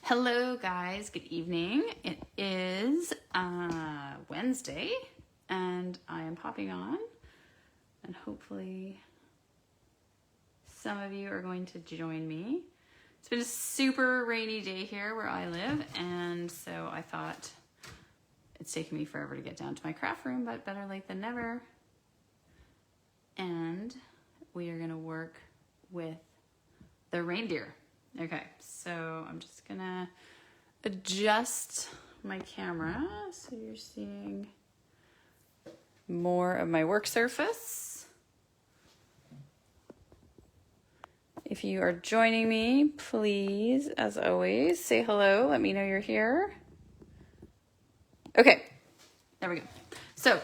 Hello guys, good evening. It is Wednesday and I am popping on and hopefully some of you are going to join me. It's been a super rainy day here where I live, and so I thought it's taken me forever to get down to my craft room, but better late than never. And we are gonna work with the reindeer. Okay, so I'm just gonna adjust my camera so you're seeing more of my work surface. If you are joining me, please, as always, say hello. Let me know you're here. Okay, there we go. So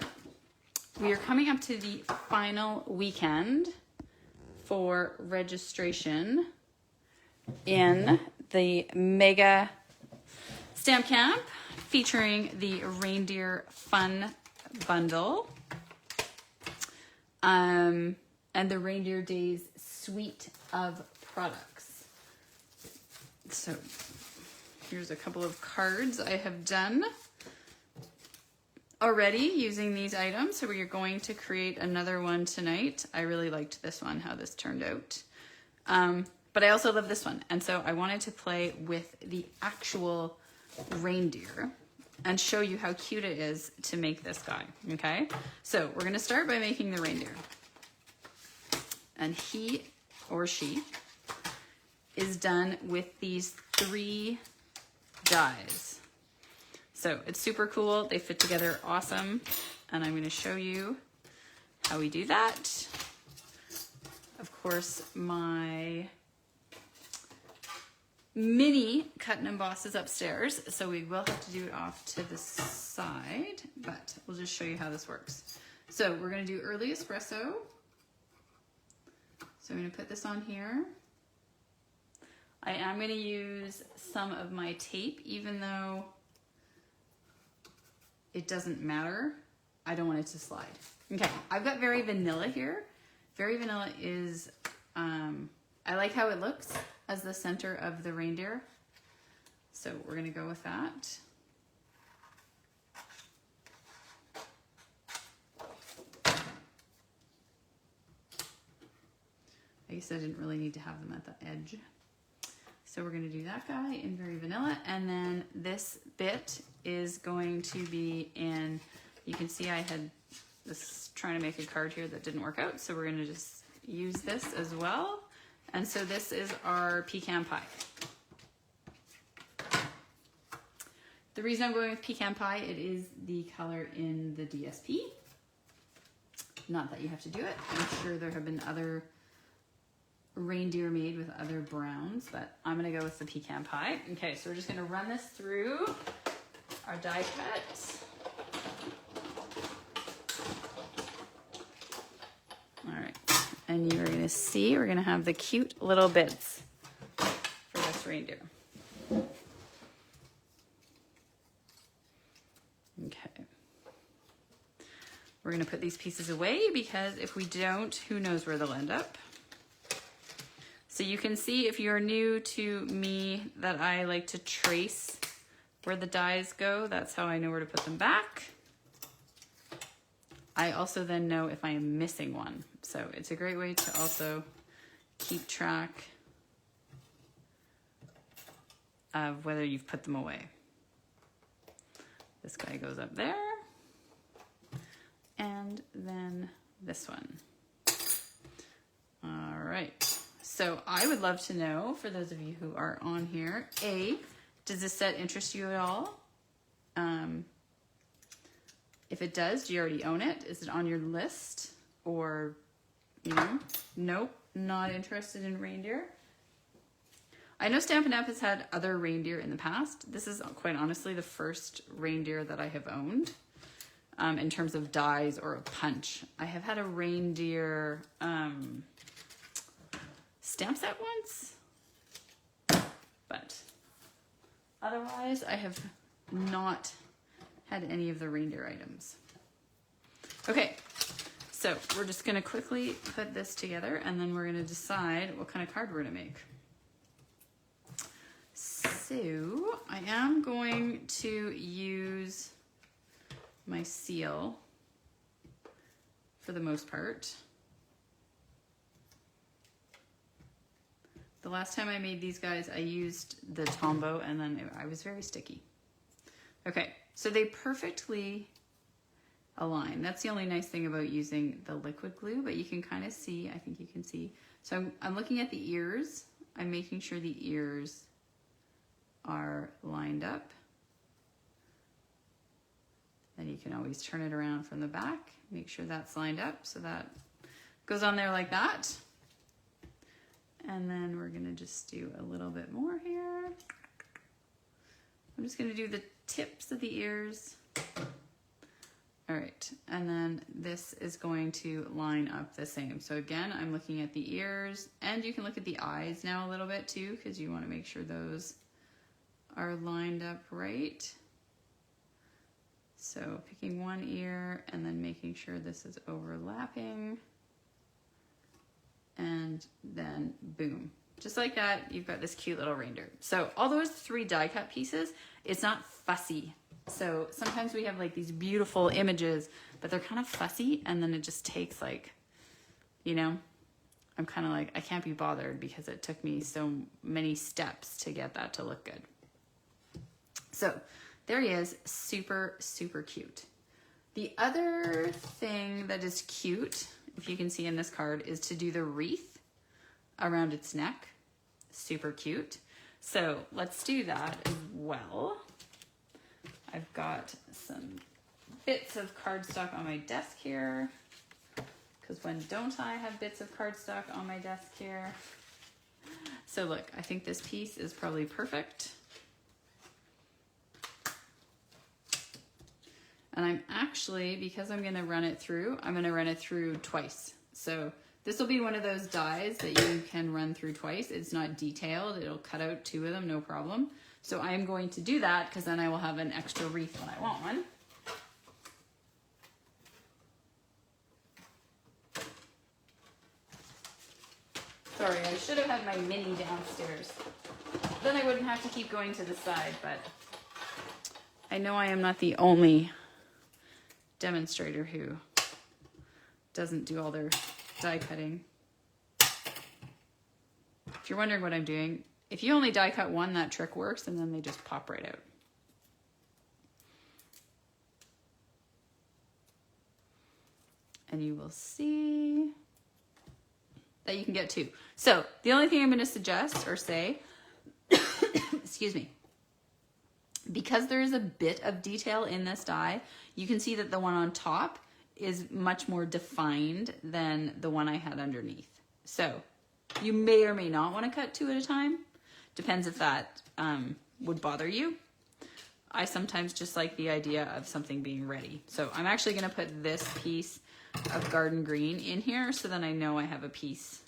we are coming up to the final weekend for registration in the Mega Stamp Camp featuring the Reindeer Fun Bundle and the Reindeer Days Suite of products. So here's a couple of cards I have done already using these items. So we are going to create another one tonight. I really liked this one, how this turned out. But I also love this one. And so I wanted to play with the actual reindeer and show you how cute it is to make this guy, okay? So we're gonna start by making the reindeer. And he or she is done with these 3 dies. So it's super cool. They fit together awesome. And I'm gonna show you how we do that. Of course, my mini cut and emboss is upstairs, so we will have to do it off to the side, but we'll just show you how this works. So we're gonna do early espresso. So I'm gonna put this on here. I am gonna use some of my tape, even though it doesn't matter. I don't want it to slide. Okay, I've got Very Vanilla here. Very Vanilla is, I like how it looks as the center of the reindeer. So we're gonna go with that. I guess I didn't really need to have them at the edge. So we're gonna do that guy in Very Vanilla. And then this bit is going to be in, you can see I had this trying to make a card here that didn't work out. So we're gonna just use this as well. And so this is our pecan pie. The reason I'm going with pecan pie, it is the color in the DSP. Not that you have to do it. I'm sure there have been other reindeer made with other browns, but I'm gonna go with the pecan pie. Okay, so we're just gonna run this through our die cut. All right, and you're gonna see we're gonna have the cute little bits for this reindeer. Okay. We're gonna put these pieces away because if we don't, who knows where they'll end up. So you can see if you're new to me that I like to trace where the dies go. That's how I know where to put them back. I also then know if I am missing one. So it's a great way to also keep track of whether you've put them away. This guy goes up there. And then this one. All right. So I would love to know, for those of you who are on here, A, does this set interest you at all? If it does, do you already own it? Is it on your list? Or, you know, nope, not interested in reindeer. I know Stampin' Up! Has had other reindeer in the past. This is quite honestly the first reindeer that I have owned in terms of dies or a punch. I have had a reindeer stamp set once, but otherwise I have not had any of the reindeer items. Okay, so we're just gonna quickly put this together and then we're gonna decide what kind of card we're gonna make. So I am going to use my seal for the most part. The last time I made these guys, I used the Tombow and then I was very sticky. Okay, so they perfectly align. That's the only nice thing about using the liquid glue, but you can kind of see, I think you can see. So I'm looking at the ears. I'm making sure the ears are lined up. Then you can always turn it around from the back, make sure that's lined up, so that goes on there like that. And then we're gonna just do a little bit more here. I'm just gonna do the tips of the ears. All right, and then this is going to line up the same. So again, I'm looking at the ears, and you can look at the eyes now a little bit too, because you wanna make sure those are lined up right. So picking one ear and then making sure this is overlapping. And then boom, just like that, you've got this cute little reindeer. So all those 3 die cut pieces, it's not fussy. So sometimes we have like these beautiful images, but they're kind of fussy, and then it just takes like, you know, I'm kind of like, I can't be bothered because it took me so many steps to get that to look good. So there he is, super, super cute. The other thing that is cute, if you can see in this card, is to do the wreath around its neck. Super cute. So let's do that as well. I've got some bits of cardstock on my desk here, because when don't I have bits of cardstock on my desk here? So look, I think this piece is probably perfect. And I'm actually, because I'm gonna run it through, I'm gonna run it through twice. So this will be one of those dies that you can run through twice. It's not detailed, it'll cut out 2 of them, no problem. So I am going to do that because then I will have an extra wreath when I want one. Sorry, I should have had my mini downstairs. Then I wouldn't have to keep going to the side, but I know I am not the only demonstrator who doesn't do all their die cutting. If you're wondering what I'm doing, if you only die cut one, that trick works, and then they just pop right out. And you will see that you can get 2. So the only thing I'm going to suggest or say, excuse me, because there is a bit of detail in this die, you can see that the one on top is much more defined than the one I had underneath. So you may or may not want to cut 2 at a time. Depends if that would bother you. I sometimes just like the idea of something being ready. So I'm actually going to put this piece of garden green in here, so then I know I have a piece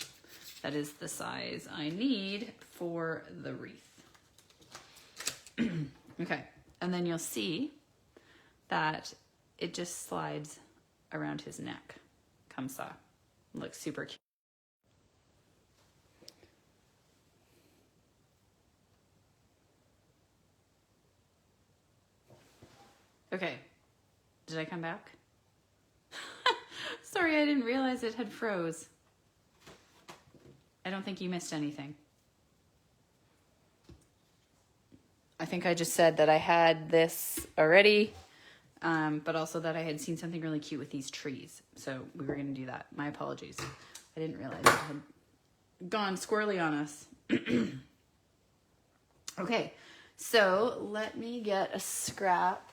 that is the size I need for the wreath. Okay, and then you'll see that it just slides around his neck. Comme ça. Looks super cute. Okay, did I come back? Sorry, I didn't realize it had froze. I don't think you missed anything. I think I just said that I had this already, but also that I had seen something really cute with these trees. So we were gonna do that. My apologies. I didn't realize it had gone squirrely on us. Okay, so let me get a scrap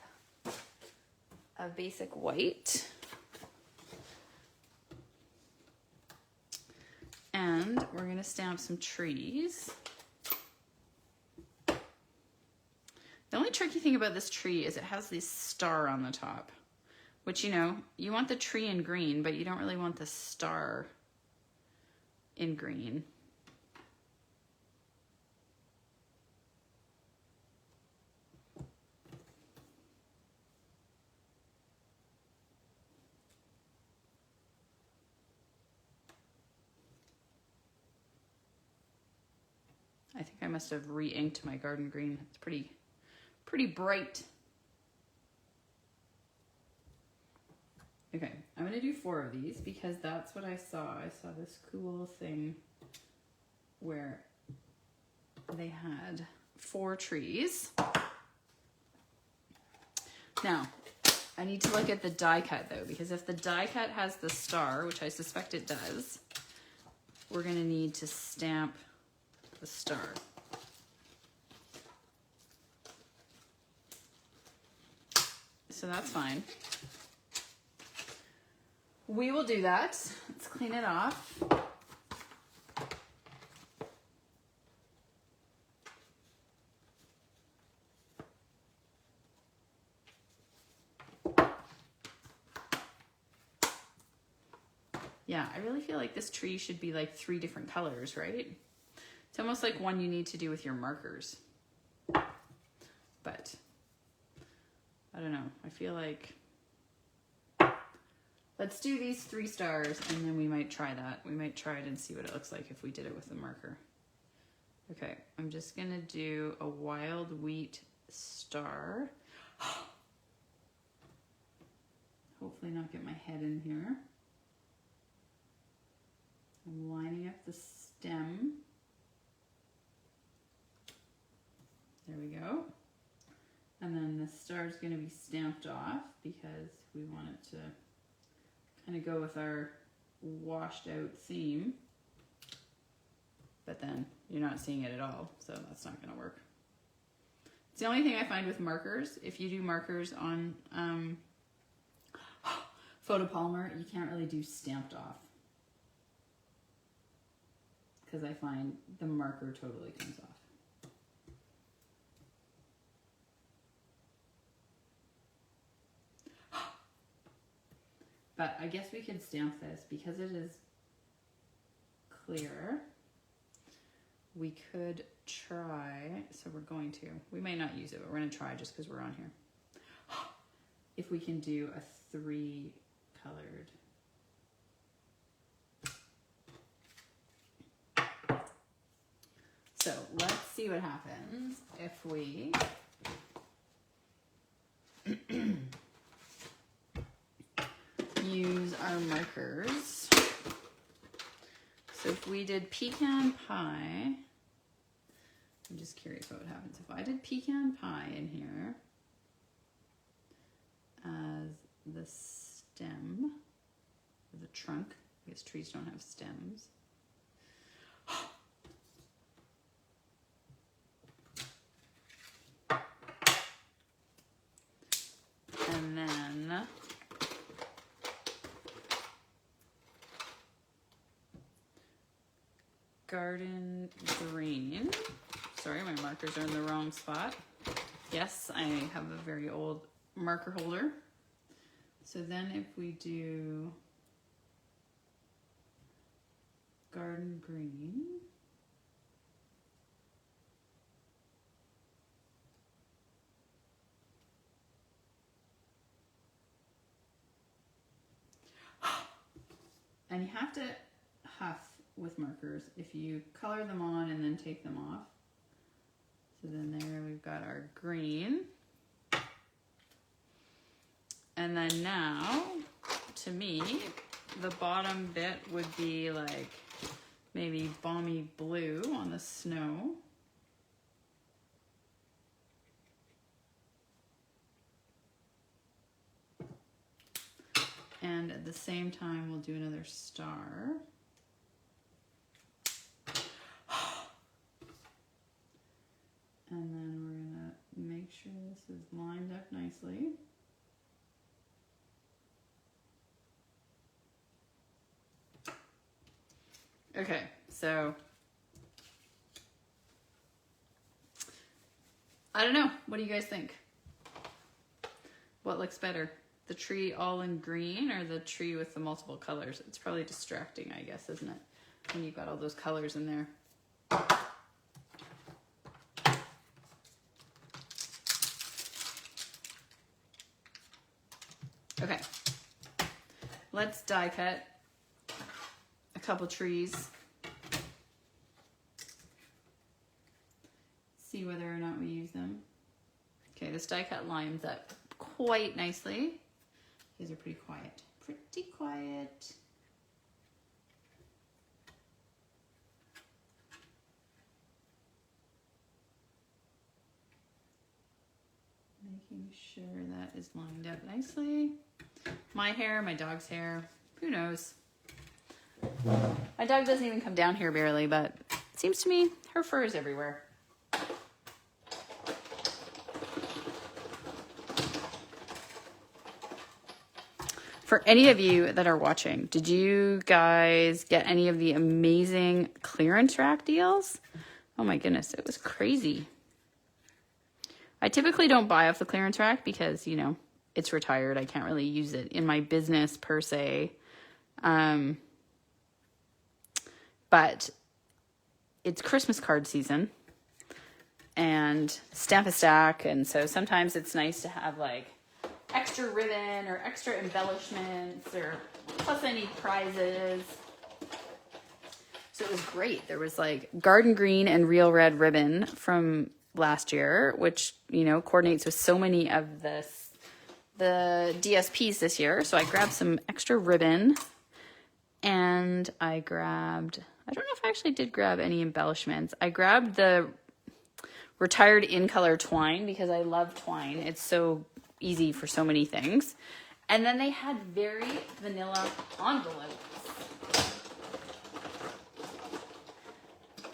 of basic white. And we're gonna stamp some trees. The only tricky thing about this tree is it has this star on the top, which, you know, you want the tree in green, but you don't really want the star in green. I think I must have re-inked my garden green. It's pretty bright. Okay, I'm gonna do 4 of these because that's what I saw. I saw this cool thing where they had 4 trees. Now, I need to look at the die cut though, because if the die cut has the star, which I suspect it does, we're gonna need to stamp the star. So that's fine. We will do that. Let's clean it off. Yeah, I really feel like this tree should be like 3 different colors, right? It's almost like one you need to do with your markers. But I don't know. I feel like let's do these 3 stars and then we might try that. We might try it and see what it looks like if we did it with a marker. Okay, I'm just gonna do a wild wheat star. Hopefully not get my head in here. I'm lining up the stem. There we go. And then the star is going to be stamped off because we want it to kind of go with our washed out theme. But then you're not seeing it at all, so that's not going to work. It's the only thing I find with markers. If you do markers on photopolymer, you can't really do stamped off, because I find the marker totally comes off. But I guess we could stamp this because it is clear. We could try, so we're going to. We may not use it, but we're going to try just because we're on here. If we can do a 3 colored. So let's see what happens if we use our markers. So if we did pecan pie, I'm just curious what would happen. So if I did pecan pie in here as the stem, or the trunk, because trees don't have stems. And then garden green. Sorry, my markers are in the wrong spot. Yes, I have a very old marker holder. So then if we do garden green, and you have to huff with markers if you color them on and then take them off. So then there we've got our green. And then now, to me, the bottom bit would be like maybe balmy blue on the snow. And at the same time, we'll do another star. And then we're gonna make sure this is lined up nicely. Okay, so I don't know. What do you guys think? What looks better? The tree all in green or the tree with the multiple colors? It's probably distracting, I guess, isn't it? When you've got all those colors in there. Okay, let's die cut a couple trees. use them. Okay, this die cut lines up quite nicely. These are pretty quiet. Pretty quiet. Making sure that is lined up nicely. My hair, my dog's hair, who knows? My dog doesn't even come down here barely, but it seems to me her fur is everywhere. For any of you that are watching, did you guys get any of the amazing clearance rack deals? Oh my goodness, it was crazy. I typically don't buy off the clearance rack because, you know, it's retired. I can't really use it in my business per se. But it's Christmas card season and stamp a stack. And so sometimes it's nice to have like extra ribbon or extra embellishments or plus any prizes. So it was great. There was like garden green and real red ribbon from last year, which, you know, coordinates with so many of the DSPs this year. So I grabbed some extra ribbon and I don't know if I actually did grab any embellishments. I grabbed the retired in color twine because I love twine. It's so easy for so many things. And then they had very vanilla envelopes.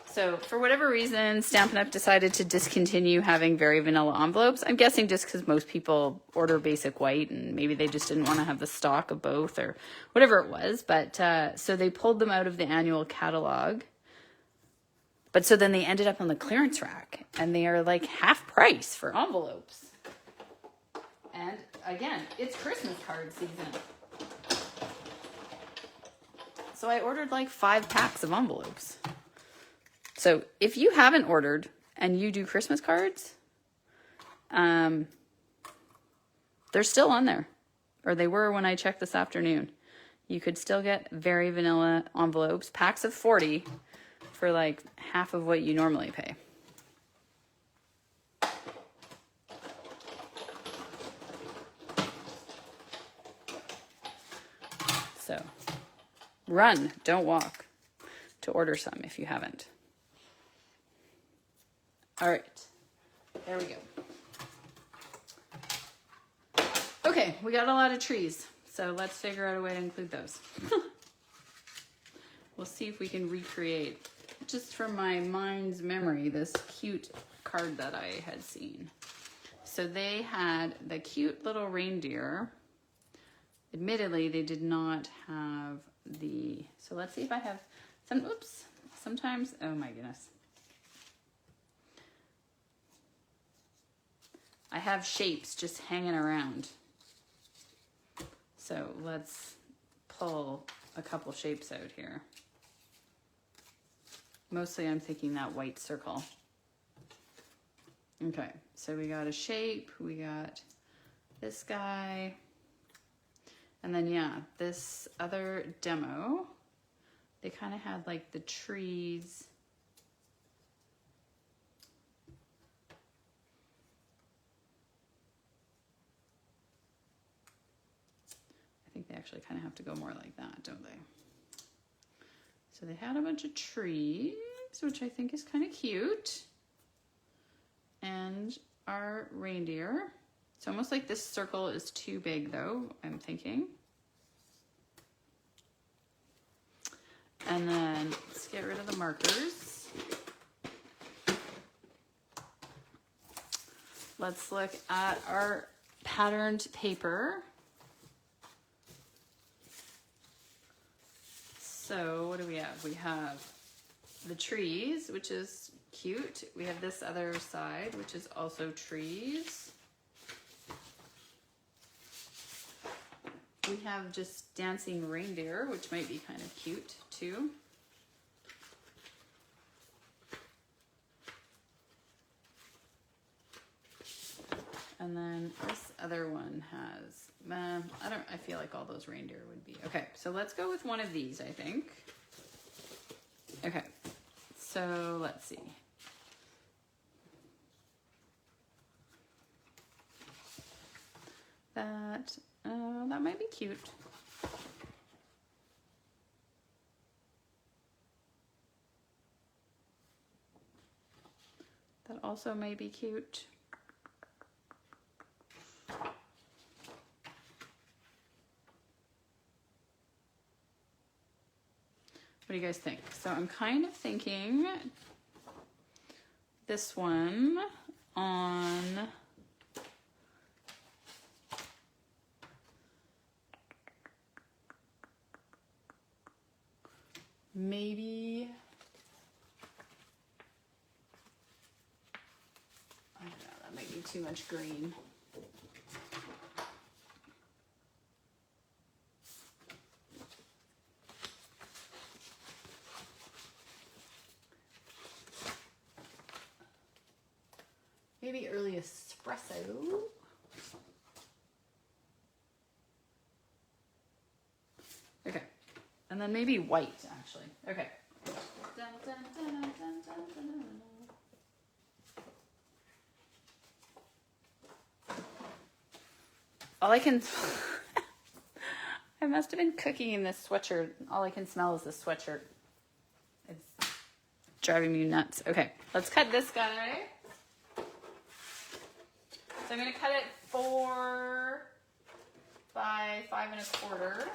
So for whatever reason, Stampin' Up! Decided to discontinue having very vanilla envelopes. I'm guessing just because most people order basic white and maybe they just didn't want to have the stock of both or whatever it was. But so they pulled them out of the annual catalog. But so then they ended up on the clearance rack and they are like half price for envelopes. And again, it's Christmas card season. So I ordered like 5 packs of envelopes. So if you haven't ordered and you do Christmas cards, they're still on there. Or they were when I checked this afternoon. You could still get very vanilla envelopes, packs of 40 for like half of what you normally pay. So run, don't walk to order some if you haven't. All right, there we go. Okay, we got a lot of trees, so let's figure out a way to include those. We'll see if we can recreate, just from my mind's memory, this cute card that I had seen. So they had the cute little reindeer. Admittedly, they did not have the, so let's see if I have some, oops, sometimes, oh my goodness. I have shapes just hanging around. So let's pull a couple shapes out here. Mostly I'm thinking that white circle. Okay, so we got a shape, we got this guy, and then yeah, this other demo, they kind of had like the trees. I think they actually kind of have to go more like that, don't they? So they had a bunch of trees, which I think is kind of cute. And our reindeer. It's almost like this circle is too big though, I'm thinking. And then let's get rid of the markers. Let's look at our patterned paper. So what do we have? We have the trees, which is cute. We have this other side, which is also trees. We have just dancing reindeer, which might be kind of cute too. And then this other one has, I feel like all those reindeer would be. Okay, so let's go with one of these, I think. Okay, so let's see. that. That might be cute. That also may be cute. What do you guys think? So I'm kind of thinking this one on maybe, I don't know, that might be too much green. Maybe early espresso. Okay. And then maybe white, actually. Okay. Dun, dun, dun, dun, dun, dun, dun, dun. All I can... I must have been cooking in this sweatshirt. All I can smell is this sweatshirt. It's driving me nuts. Okay, let's cut this guy. So I'm going to cut it 4 by 5 1/4.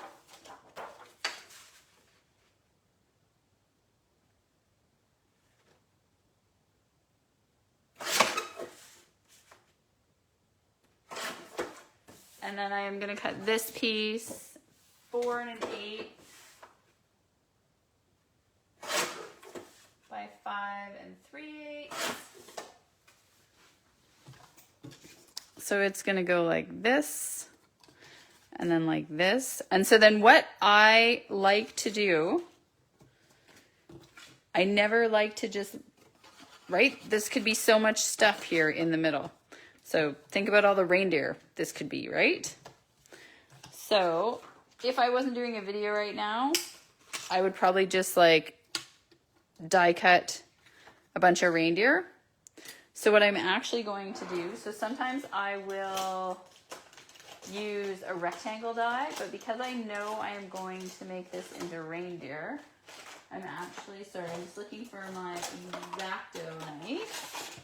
And then I am going to cut this piece 4 1/8 by 5 3/8. So it's going to go like this and then like this. And so then what I like to do, I never like to just, right? This could be so much stuff here in the middle. So think about all the reindeer this could be, right? So if I wasn't doing a video right now, I would probably just like die cut a bunch of reindeer. So what I'm actually going to do, so sometimes I will use a rectangle die, but because I know I am going to make this into reindeer, I'm actually, sorry, I'm just looking for my X-Acto knife.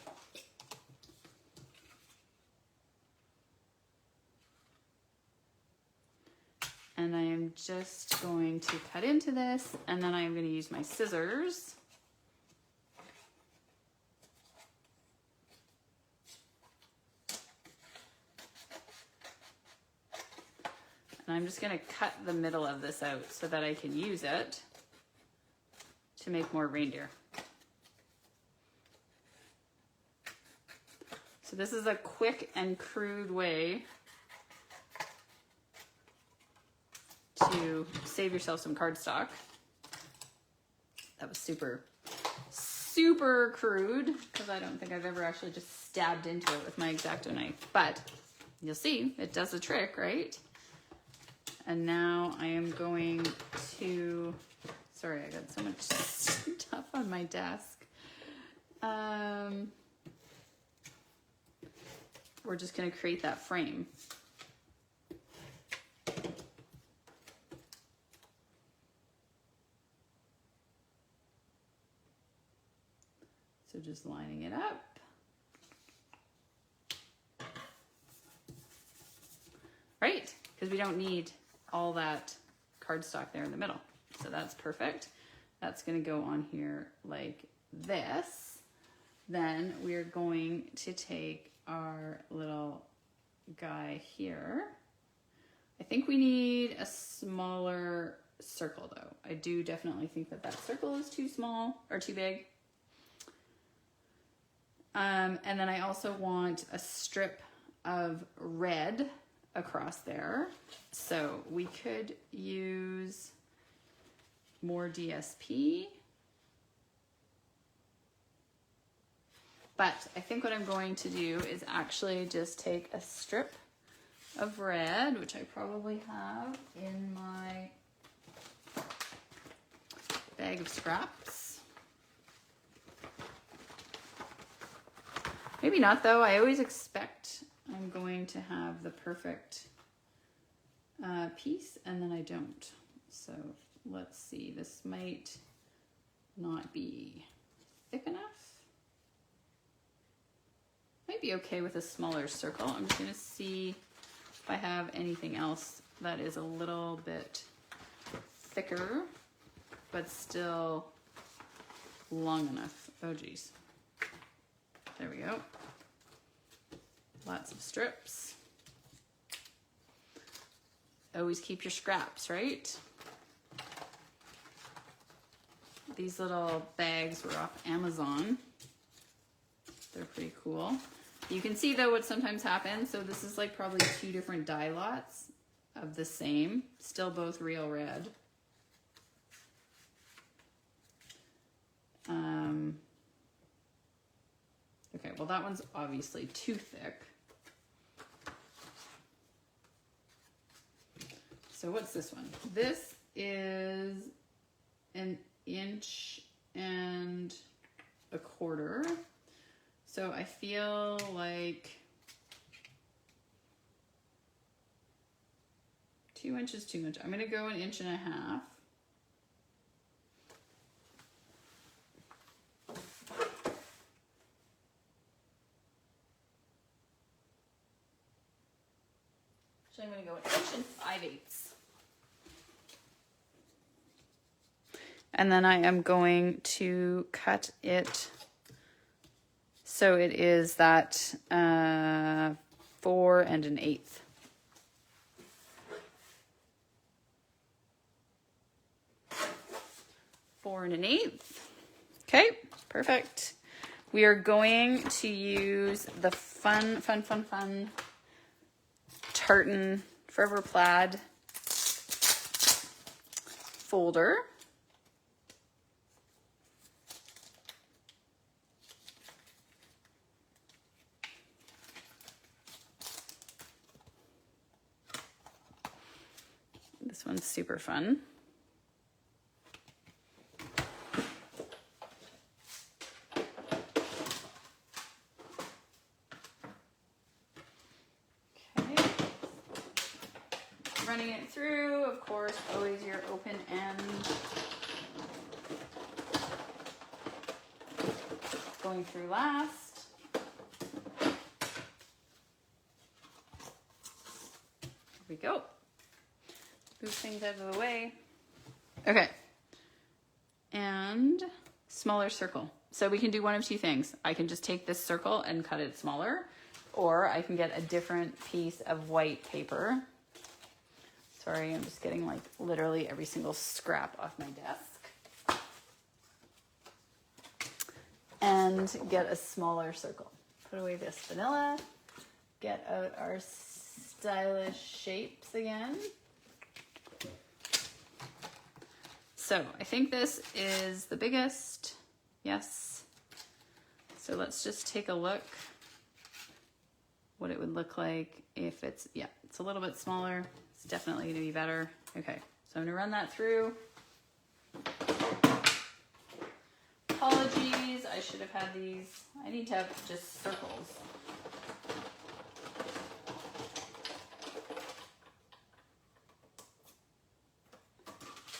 And I am just going to cut into this, and then I'm going to use my scissors. And I'm just going to cut the middle of this out so that I can use it to make more reindeer. So this is a quick and crude way to save yourself some cardstock. That was super, super crude because I don't think I've ever actually just stabbed into it with my X-Acto knife. But you'll see, it does the trick, right? And now I am going to, sorry, I got so much stuff on my desk. We're just gonna create that frame. So just lining it up. Right, because we don't need all that cardstock there in the middle. So that's perfect. That's gonna go on here like this. Then we're going to take our little guy here. I think we need a smaller circle though. I do definitely think that that circle is too small or too big. And then I also want a strip of red across there. So we could use more DSP. But I think what I'm going to do is actually just take a strip of red, which I probably have in my bag of scraps. Maybe not though. I always expect I'm I'm going to have the perfect piece, and then I don't. So let's see, this might not be thick enough. Might be okay with a smaller circle. I'm just gonna see if I have anything else that is a little bit thicker, but still long enough. Oh geez. There we go. Lots of strips. Always keep your scraps, right? These little bags were off Amazon. They're pretty cool. You can see though what sometimes happens. So this is like probably 2 different die lots of the same, still both real red. Okay, well that one's obviously too thick. So what's this one? This is 1.25 inches. So I feel like 2 inches too much. I'm gonna go 1.5 inches. So I'm gonna go 1 5/8 inches. And then I am going to cut it so it is that 4 1/8. Four and 1/8. Okay, perfect. We are going to use the fun tartan Forever Plaid folder. This one's super fun. Running it through, of course, always your open end. Going through last. Here we go. Move things out of the way. Okay. And smaller circle. So we can do one of 2 things. I can just take this circle and cut it smaller, or I can get a different piece of white paper. Sorry, I'm just getting like literally every single scrap off my desk. And get a smaller circle. Put away this vanilla. Get out our stylish shapes again. So I think this is the biggest. Yes. So let's just take a look what it would look like if it's, yeah, it's a little bit smaller. It's definitely going to be better. Okay, so I'm going to run that through. Apologies, I should have had these. I need to have just circles.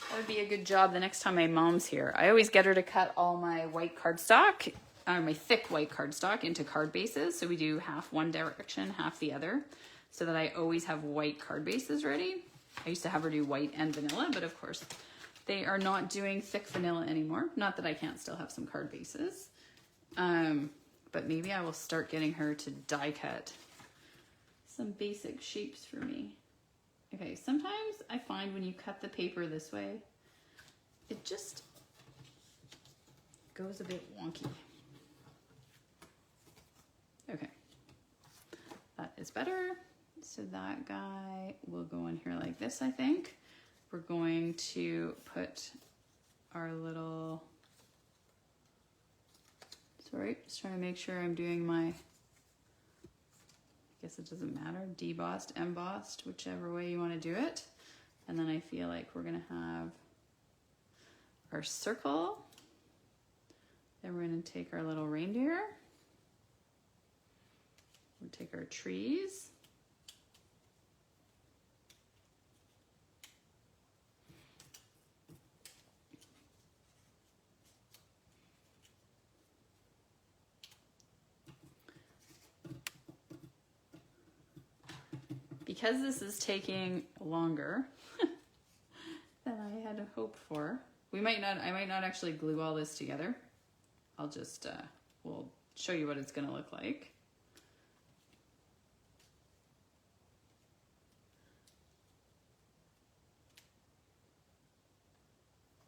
That would be a good job the next time my mom's here. I always get her to cut all my white cardstock, my thick white cardstock into card bases. So we do half one direction, half the other, so that I always have white card bases ready. I used to have her do white and vanilla, but of course they are not doing thick vanilla anymore. Not that I can't still have some card bases. But maybe I will start getting her to die cut some basic shapes for me. Okay, sometimes I find when you cut the paper this way, it just goes a bit wonky. Okay, that is better. So that guy will go in here like this, I think. We're going to put our little, sorry, just trying to make sure I'm doing my, I guess it doesn't matter, debossed, embossed, whichever way you want to do it. And then I feel like we're going to have our circle. Then we're going to take our little reindeer. We'll take our trees. Because this is taking longer than I had hoped for, I might not actually glue all this together. I'll just, we'll show you what it's gonna look like.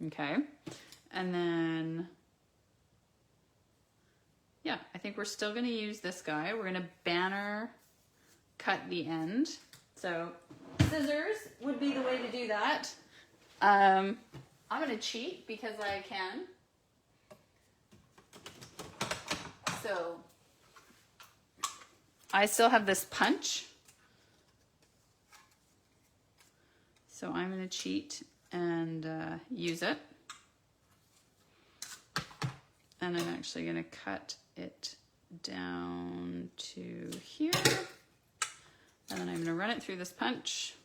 Okay, and then, yeah, I think we're still gonna use this guy. We're gonna banner cut the end. So scissors would be the way to do that. I'm gonna cheat because I can. So I still have this punch. So I'm gonna cheat and use it. And I'm actually gonna cut it down to here. And then I'm gonna run it through this punch.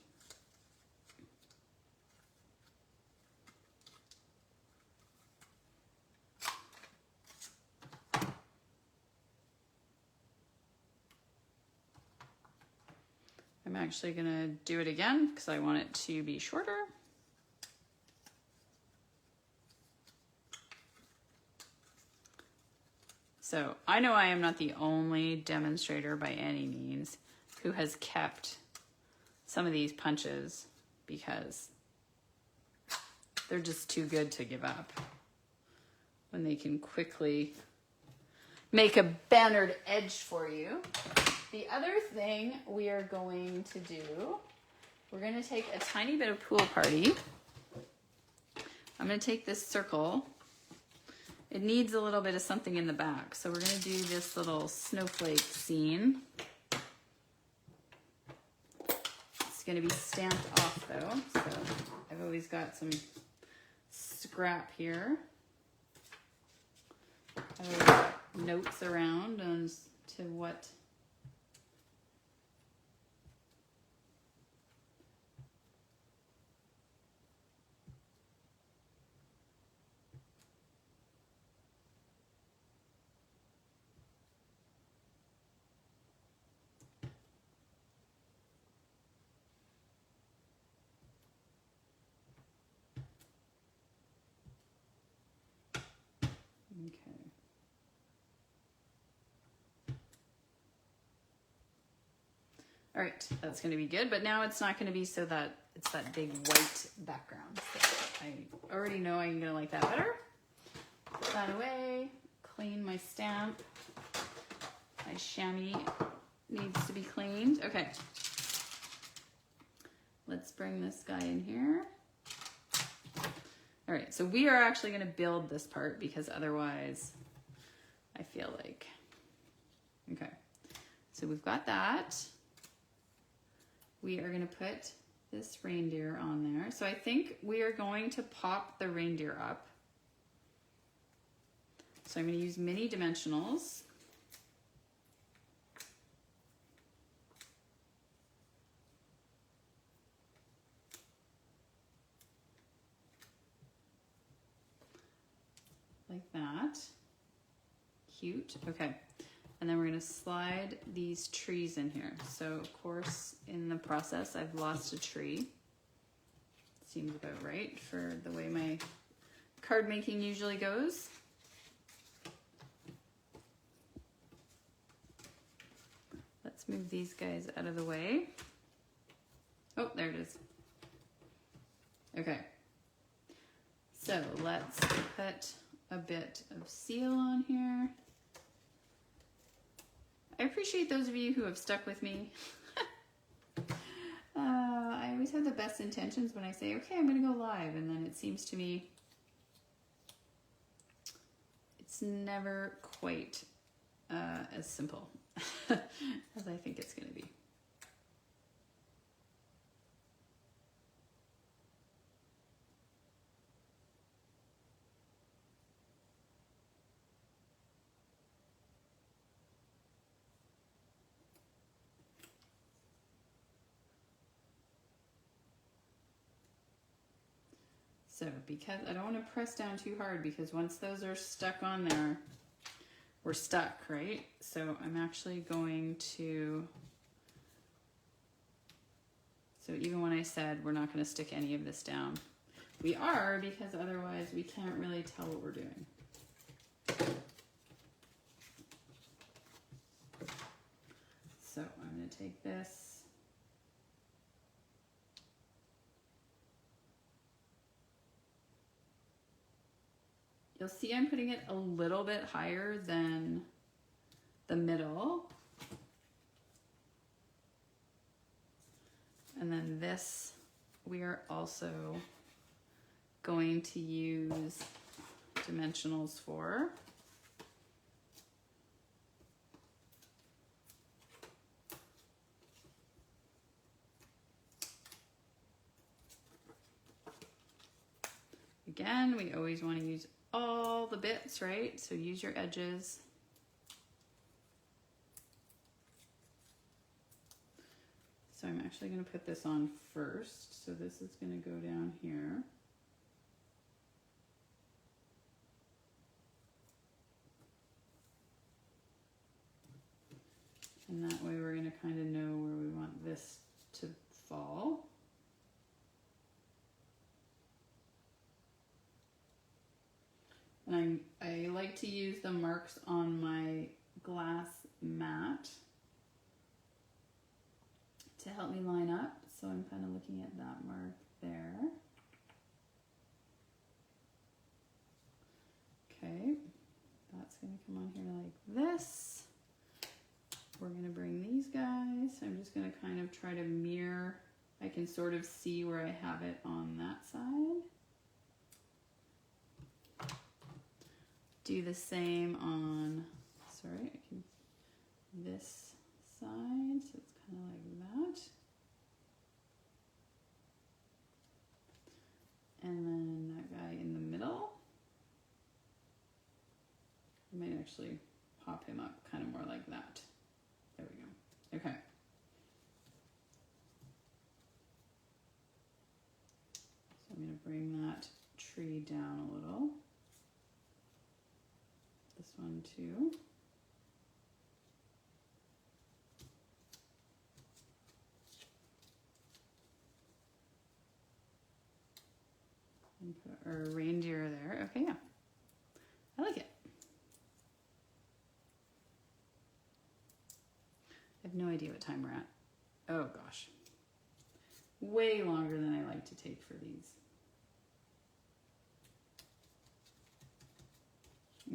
I'm actually gonna do it again because I want it to be shorter. So I know I am not the only demonstrator by any means who has kept some of these punches because they're just too good to give up when they can quickly make a bannered edge for you. The other thing we are going to do, we're going to take a tiny bit of Pool Party. I'm going to take this circle. It needs a little bit of something in the back. So we're going to do this little snowflake scene. It's going to be stamped off though. So I've always got some scrap here. I've always got notes around as to what all right, that's going to be good, but now it's not going to be so that it's that big white background. So I already know I'm going to like that better. Put that away, clean my stamp. My chamois needs to be cleaned. Okay, let's bring this guy in here. All right, so we are actually going to build this part because otherwise I feel like, okay, so we've got that. We are going to put this reindeer on there. So I think we are going to pop the reindeer up. So I'm going to use mini dimensionals. Like that. Cute. Okay. And then we're going to slide these trees in here. So of course, in the process, I've lost a tree. Seems about right for the way my card making usually goes. Let's move these guys out of the way. Oh, there it is. Okay. So let's put a bit of seal on here. I appreciate those of you who have stuck with me. I always have the best intentions when I say, okay, I'm going to go live. And then it seems to me it's never quite as simple as I think it's going to be. So because I don't want to press down too hard, because once those are stuck on there, we're stuck, right? So I'm actually going to, so even when I said we're not going to stick any of this down, we are, because otherwise we can't really tell what we're doing. So I'm going to take this. You'll see I'm putting it a little bit higher than the middle. And then this, we are also going to use dimensionals for. Again, we always want to use all the bits, right? So use your edges. So I'm actually going to put this on first. So this is going to go down here. And that way we're going to kind of know where we want this to fall. And I like to use the marks on my glass mat to help me line up. So I'm kind of looking at that mark there. Okay, that's going to come on here like this. We're going to bring these guys. I'm just going to kind of try to mirror. I can sort of see where I have it on that side. Do the same on, sorry, I can, this side, so it's kind of like that. And then that guy in the middle. I might actually pop him up kind of more like that. There we go. Okay. So I'm going to bring that tree down a little. This one too. And put our reindeer there. Okay, yeah. I like it. I have no idea what time we're at. Oh gosh. Way longer than I like to take for these.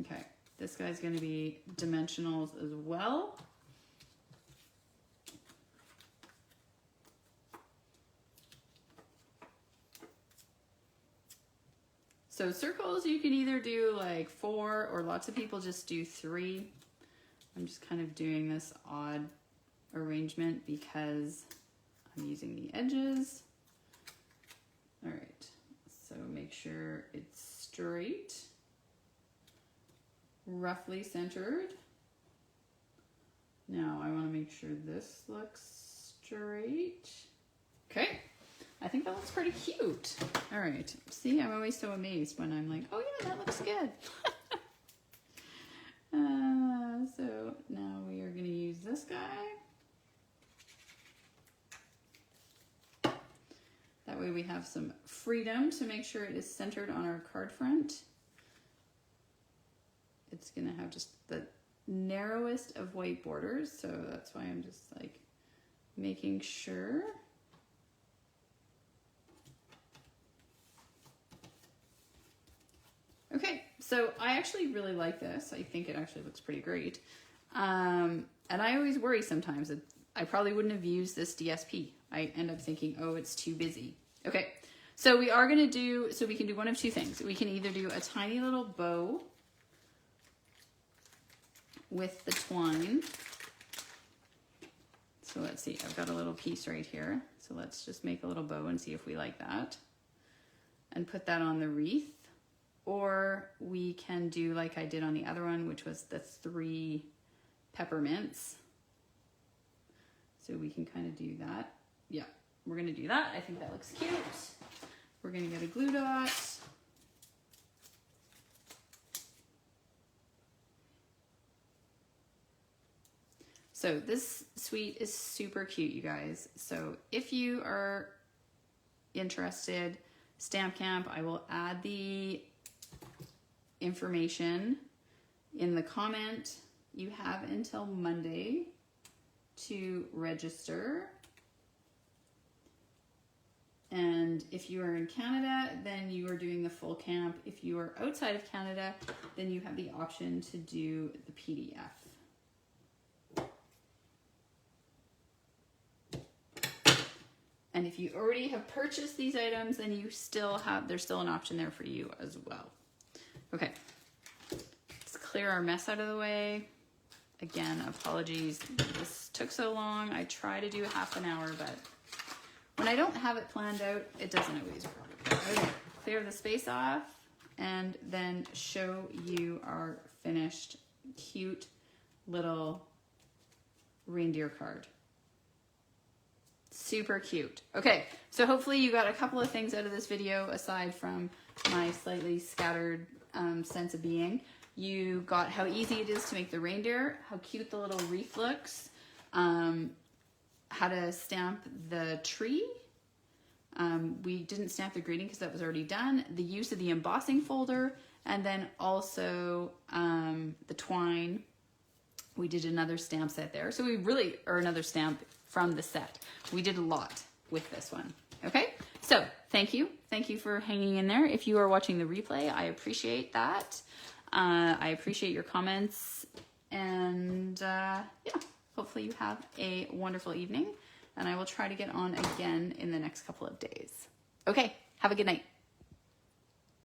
Okay. This guy's going to be dimensionals as well. So circles, you can either do like 4, or lots of people just do 3. I'm just kind of doing this odd arrangement because I'm using the edges. All right, so make sure it's straight. Roughly centered. Now I want to make sure this looks straight. Okay, I think that looks pretty cute. All right, see, I'm always so amazed when I'm like, oh yeah, that looks good. So now we are going to use this guy. That way we have some freedom to make sure it is centered on our card front. It's going to have just the narrowest of white borders, so that's why I'm just like making sure. Okay, so I actually really like this. I think it actually looks pretty great. And I always worry sometimes that I probably wouldn't have used this DSP. I end up thinking, oh, it's too busy. Okay, so we are going to do, so we can do one of two things. We can either do a tiny little bow with the twine. So let's see, I've got a little piece right here. So let's just make a little bow and see if we like that. And put that on the wreath. Or we can do like I did on the other one, which was the 3 peppermints. So we can kind of do that. Yeah, we're gonna do that. I think that looks cute. We're gonna get a glue dot. So this suite is super cute, you guys. So if you are interested, Stamp Camp, I will add the information in the comment. You have until Monday to register. And if you are in Canada, then you are doing the full camp. If you are outside of Canada, then you have the option to do the PDF. And if you already have purchased these items, then you still have, there's still an option there for you as well. Okay, let's clear our mess out of the way. Again, apologies, this took so long. I try to do half an hour, but when I don't have it planned out, it doesn't always work. Okay, clear the space off and then show you our finished cute little reindeer card. Super cute. Okay, so hopefully you got a couple of things out of this video aside from my slightly scattered sense of being. You got how easy it is to make the reindeer, how cute the little wreath looks, how to stamp the tree. We didn't stamp the greeting because that was already done. The use of the embossing folder, and then also the twine. We did another stamp set there. So we really, or another stamp from the set. We did a lot with this one. Okay, so thank you. Thank you for hanging in there. If you are watching the replay, I appreciate that. I appreciate your comments, and yeah, hopefully you have a wonderful evening, and I will try to get on again in the next couple of days. Okay, have a good night.